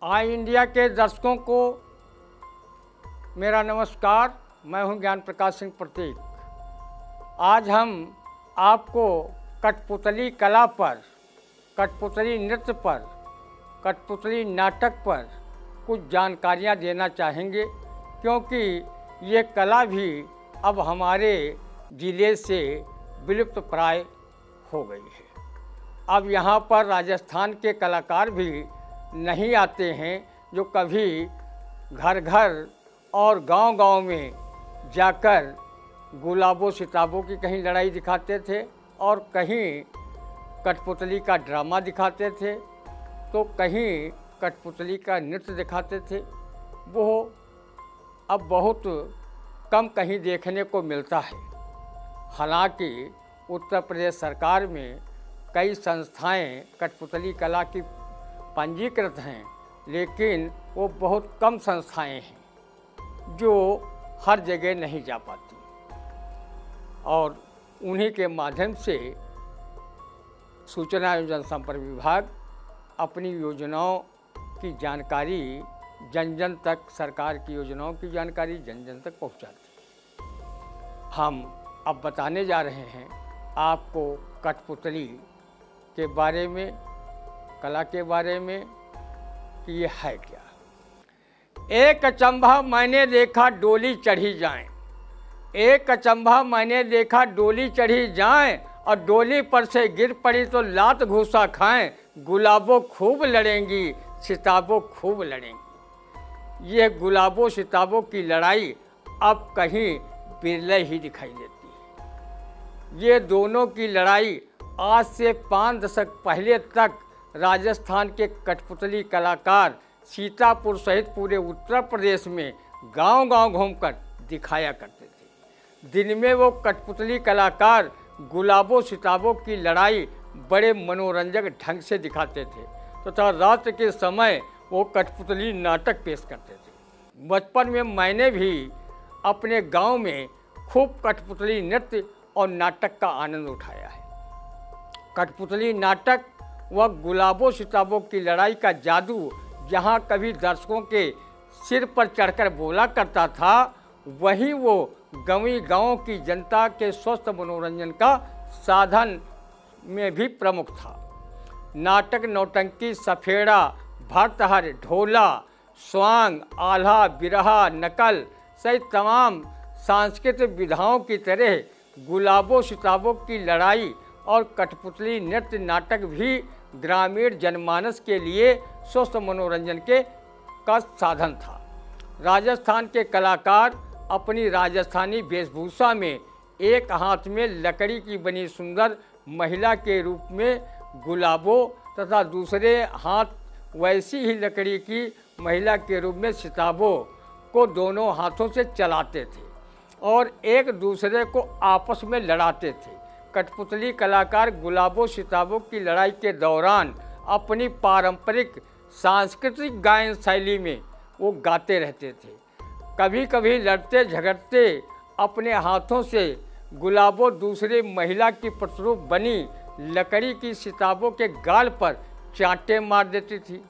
आई India के दर्शकों को मेरा नमस्कार। मैं हूं ज्ञान प्रकाश सिंह प्रतीक। आज हम आपको कठपुतली कला पर, कठपुतली नृत्य पर, कठपुतली नाटक पर कुछ जानकारियां देना चाहेंगे, क्योंकि ये कला भी अब हमारे ज़िले से विलुप्त प्राय हो गई है। अब यहाँ पर राजस्थान के कलाकार भी नहीं आते हैं, जो कभी घर घर और गांव-गांव में जाकर गुलाबों सिताबों की कहीं लड़ाई दिखाते थे और कहीं कठपुतली का ड्रामा दिखाते थे, तो कहीं कठपुतली का नृत्य दिखाते थे। वो अब बहुत कम कहीं देखने को मिलता है। हालांकि उत्तर प्रदेश सरकार में कई संस्थाएं कठपुतली कला की पंजीकृत हैं, लेकिन वो बहुत कम संस्थाएं हैं जो हर जगह नहीं जा पाती, और उन्हीं के माध्यम से सूचना एवं जनसंपर्क विभाग अपनी योजनाओं की जानकारी जन जन तक, सरकार की योजनाओं की जानकारी जन जन तक पहुंचाती। हम अब बताने जा रहे हैं आपको कठपुतली के बारे में, कला के बारे में कि ये है क्या। एक अचंभा मैंने देखा डोली चढ़ी जाए, एक अचंभा मैंने देखा डोली चढ़ी जाए, और डोली पर से गिर पड़ी तो लात घूसा खाएं, गुलाबों खूब लड़ेंगी, सिताबों खूब लड़ेंगी। ये गुलाबों सिताबों की लड़ाई अब कहीं बिरले ही दिखाई देती है। ये दोनों की लड़ाई आज से 5 दशक पहले तक राजस्थान के कठपुतली कलाकार सीतापुर सहित पूरे उत्तर प्रदेश में गांव-गांव घूमकर दिखाया करते थे। दिन में वो कठपुतली कलाकार गुलाबों सिताबों की लड़ाई बड़े मनोरंजक ढंग से दिखाते थे, तथा रात के समय वो कठपुतली नाटक पेश करते थे। बचपन में मैंने भी अपने गांव में खूब कठपुतली नृत्य और नाटक का आनंद उठाया है। कठपुतली नाटक व गुलाबों सिताबों की लड़ाई का जादू जहाँ कभी दर्शकों के सिर पर चढ़कर बोला करता था, वहीं वो गाँव की जनता के स्वस्थ मनोरंजन का साधन में भी प्रमुख था। नाटक, नौटंकी, सफेड़ा, भरतहर, ढोला, स्वांग, आल्हा, बिरहा, नकल सहित तमाम सांस्कृतिक विधाओं की तरह गुलाबों सिताबों की लड़ाई और कठपुतली नृत्य नाटक भी ग्रामीण जनमानस के लिए स्वस्थ मनोरंजन का साधन था। राजस्थान के कलाकार अपनी राजस्थानी वेशभूषा में एक हाथ में लकड़ी की बनी सुंदर महिला के रूप में गुलाबों तथा दूसरे हाथ वैसी ही लकड़ी की महिला के रूप में सिताबों को दोनों हाथों से चलाते थे और एक दूसरे को आपस में लड़ाते थे। कठपुतली कलाकार गुलाबों सिताबों की लड़ाई के दौरान अपनी पारंपरिक सांस्कृतिक गायन शैली में वो गाते रहते थे। कभी कभी लड़ते झगड़ते अपने हाथों से गुलाबों दूसरी महिला की प्रतिरूप बनी लकड़ी की सिताबों के गाल पर चांटे मार देती थी,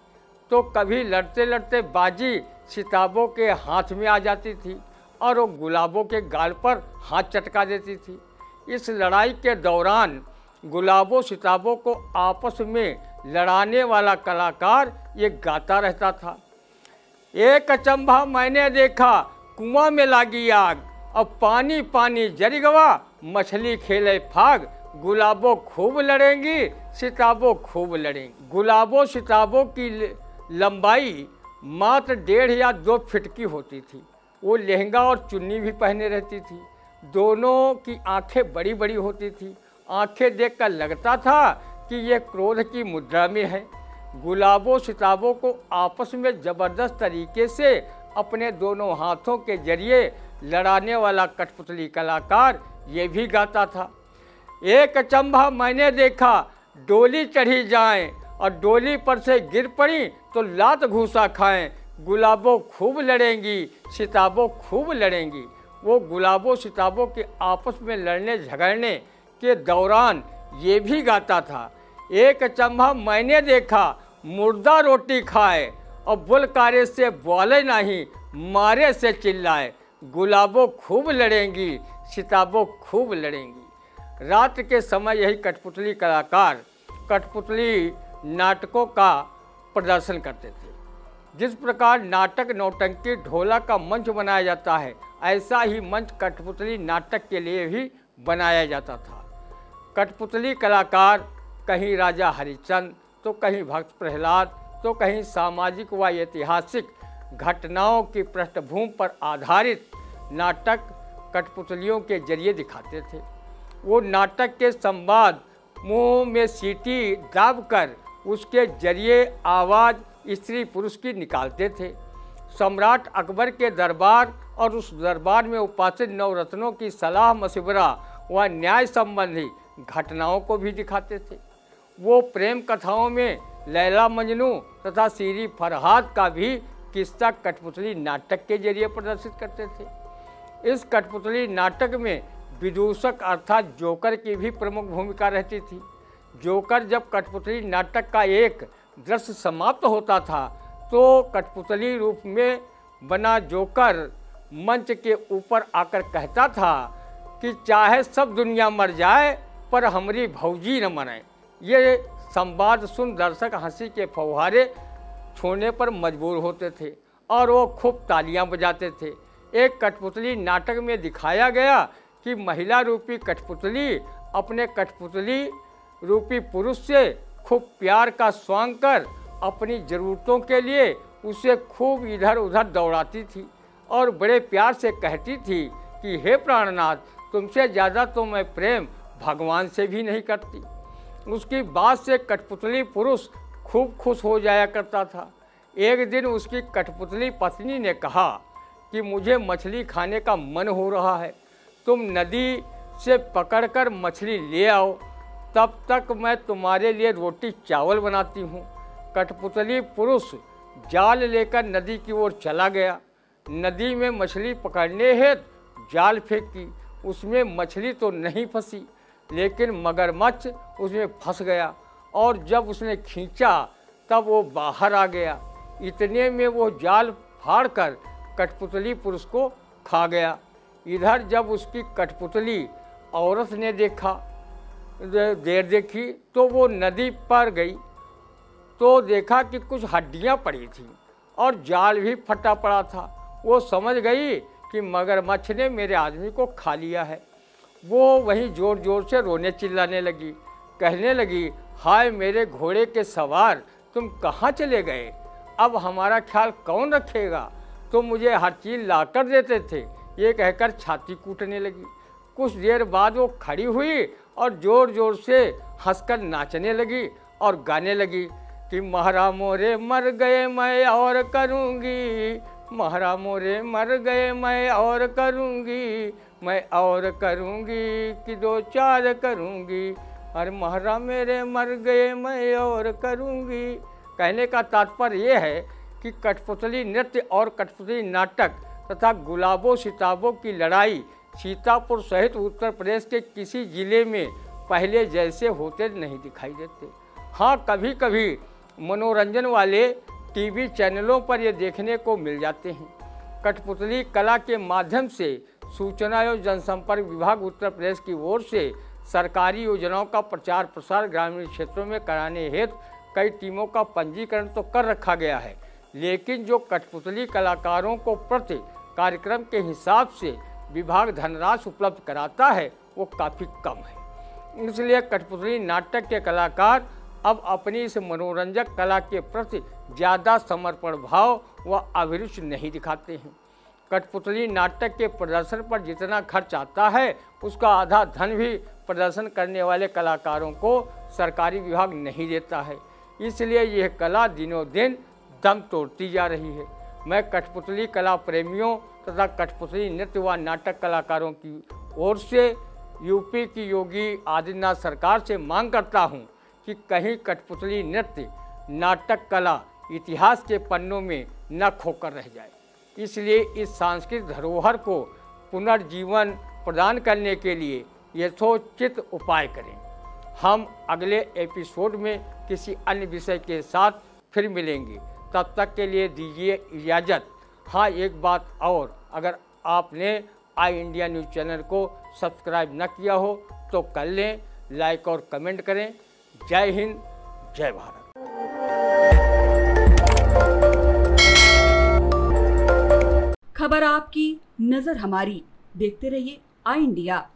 तो कभी लड़ते लड़ते बाजी सिताबों के हाथ में आ जाती थी और वो गुलाबों के गाल पर हाथ चटका देती थी। इस लड़ाई के दौरान गुलाबों सिताबों को आपस में लड़ाने वाला कलाकार ये गाता रहता था। एक अचंभा मैंने देखा कुआं में लागी आग, अब पानी पानी जरी गवा, मछली खेले फाग, गुलाबों खूब लड़ेंगी, सिताबों खूब लड़ेंगी। गुलाबों सिताबों की लंबाई मात्र 1.5 या 2 फीट की होती थी। वो लहंगा और चुन्नी भी पहने रहती थी। दोनों की आंखें बड़ी बड़ी होती थी। आंखें देखकर लगता था कि ये क्रोध की मुद्रा में है। गुलाबों सिताबों को आपस में ज़बरदस्त तरीके से अपने दोनों हाथों के जरिए लड़ाने वाला कठपुतली कलाकार ये भी गाता था। एक अचंभा मैंने देखा डोली चढ़ी जाए, और डोली पर से गिर पड़ी तो लात घूसा खाएं, गुलाबों खूब लड़ेंगी, सिताबों खूब लड़ेंगी। वो गुलाबों सिताबों के आपस में लड़ने झगड़ने के दौरान ये भी गाता था। एक अचंभा मैंने देखा मुर्दा रोटी खाए, और बुलकारे से बोले नहीं, मारे से चिल्लाए। गुलाबों खूब लड़ेंगी, सिताबों खूब लड़ेंगी। रात के समय यही कठपुतली कलाकार कठपुतली नाटकों का प्रदर्शन करते थे। जिस प्रकार नाटक नौटंकी ढोला का मंच बनाया जाता है, ऐसा ही मंच कठपुतली नाटक के लिए भी बनाया जाता था। कठपुतली कलाकार कहीं राजा हरिश्चंद्र, तो कहीं भक्त प्रहलाद, तो कहीं सामाजिक व ऐतिहासिक घटनाओं की पृष्ठभूमि पर आधारित नाटक कठपुतलियों के जरिए दिखाते थे। वो नाटक के संवाद मुंह में सीटी दाबकर उसके जरिए आवाज़ स्त्री पुरुष की निकालते थे। सम्राट अकबर के दरबार और उस दरबार में उपासित नवरत्नों की सलाह मशवरा व न्याय संबंधी घटनाओं को भी दिखाते थे। वो प्रेम कथाओं में लैला मजनू तथा सीरी फरहाद का भी किस्सा कठपुतली नाटक के जरिए प्रदर्शित करते थे। इस कठपुतली नाटक में विदूषक अर्थात जोकर की भी प्रमुख भूमिका रहती थी। जोकर जब कठपुतली नाटक का एक दृश्य समाप्त होता था तो कठपुतली रूप में बना जोकर मंच के ऊपर आकर कहता था कि चाहे सब दुनिया मर जाए पर हमारी भौजी न मरे। ये संवाद सुन दर्शक हंसी के फव्वारे छोड़ने पर मजबूर होते थे और वो खूब तालियां बजाते थे। एक कठपुतली नाटक में दिखाया गया कि महिला रूपी कठपुतली अपने कठपुतली रूपी पुरुष से खूब प्यार का स्वांग कर अपनी ज़रूरतों के लिए उसे खूब इधर उधर दौड़ाती थी और बड़े प्यार से कहती थी कि हे प्राणनाथ, तुमसे ज़्यादा तो मैं प्रेम भगवान से भी नहीं करती। उसकी बात से कठपुतली पुरुष खूब खुश हो जाया करता था। एक दिन उसकी कठपुतली पत्नी ने कहा कि मुझे मछली खाने का मन हो रहा है, तुम नदी से पकड़कर मछली ले आओ, तब तक मैं तुम्हारे लिए रोटी चावल बनाती हूँ। कठपुतली पुरुष जाल लेकर नदी की ओर चला गया। नदी में मछली पकड़ने हेतु जाल फेंकी। उसमें मछली तो नहीं फंसी, लेकिन मगरमच्छ उसमें फंस गया और जब उसने खींचा तब वो बाहर आ गया। इतने में वो जाल फाड़कर कठपुतली पुरुष को खा गया। इधर जब उसकी कठपुतली औरत ने देर देखी तो वो नदी पर गई तो देखा कि कुछ हड्डियां पड़ी थीं और जाल भी फटा पड़ा था। वो समझ गई कि मगरमच्छ ने मेरे आदमी को खा लिया है। वो वहीं ज़ोर ज़ोर से रोने चिल्लाने लगी, कहने लगी, हाय मेरे घोड़े के सवार, तुम कहाँ चले गए? अब हमारा ख्याल कौन रखेगा? तुम मुझे हर चीज़ ला कर देते थे। ये कहकर छाती कूटने लगी। कुछ देर बाद वो खड़ी हुई और ज़ोर ज़ोर से हंसकर नाचने लगी और गाने लगी कि महरा मोरे मर गए मैं और करूँगी, महरा मोरे मर गए मैं और करूँगी, मैं और करूँगी कि दो चार करूँगी, अरे महरा मेरे मर गए मैं और करूँगी। कहने का तात्पर्य ये है कि कठपुतली नृत्य और कठपुतली नाटक तथा गुलाबों सिताबों की लड़ाई सीतापुर सहित उत्तर प्रदेश के किसी जिले में पहले जैसे होते नहीं दिखाई देते। हाँ, कभी कभी मनोरंजन वाले टीवी चैनलों पर ये देखने को मिल जाते हैं। कठपुतली कला के माध्यम से सूचना एवं जनसंपर्क विभाग उत्तर प्रदेश की ओर से सरकारी योजनाओं का प्रचार प्रसार ग्रामीण क्षेत्रों में कराने हेतु कई टीमों का पंजीकरण तो कर रखा गया है, लेकिन जो कठपुतली कलाकारों को प्रति कार्यक्रम के हिसाब से विभाग धनराशि उपलब्ध कराता है वो काफ़ी कम है। इसलिए कठपुतली नाटक के कलाकार अब अपनी इस मनोरंजक कला के प्रति ज़्यादा समर्पण भाव व अभिरुचि नहीं दिखाते हैं। कठपुतली नाटक के प्रदर्शन पर जितना खर्च आता है उसका आधा धन भी प्रदर्शन करने वाले कलाकारों को सरकारी विभाग नहीं देता है। इसलिए यह कला दिनों दिन दम तोड़ती जा रही है। मैं कठपुतली कला प्रेमियों तथा कठपुतली नृत्य व नाटक कलाकारों की ओर से यूपी की योगी आदित्यनाथ सरकार से मांग करता हूं कि कहीं कठपुतली नृत्य नाटक कला इतिहास के पन्नों में न खोकर रह जाए। इसलिए इस सांस्कृतिक धरोहर को पुनर्जीवन प्रदान करने के लिए यथोचित उपाय करें। हम अगले एपिसोड में किसी अन्य विषय के साथ फिर मिलेंगे। तब तक के लिए दीजिए इजाज़त। हाँ, एक बात और, अगर आपने आई इंडिया न्यूज़ चैनल को सब्सक्राइब न किया हो तो कर लें, लाइक और कमेंट करें। जय हिंद, जय भारत। खबर आपकी, नजर हमारी। देखते रहिए आई इंडिया।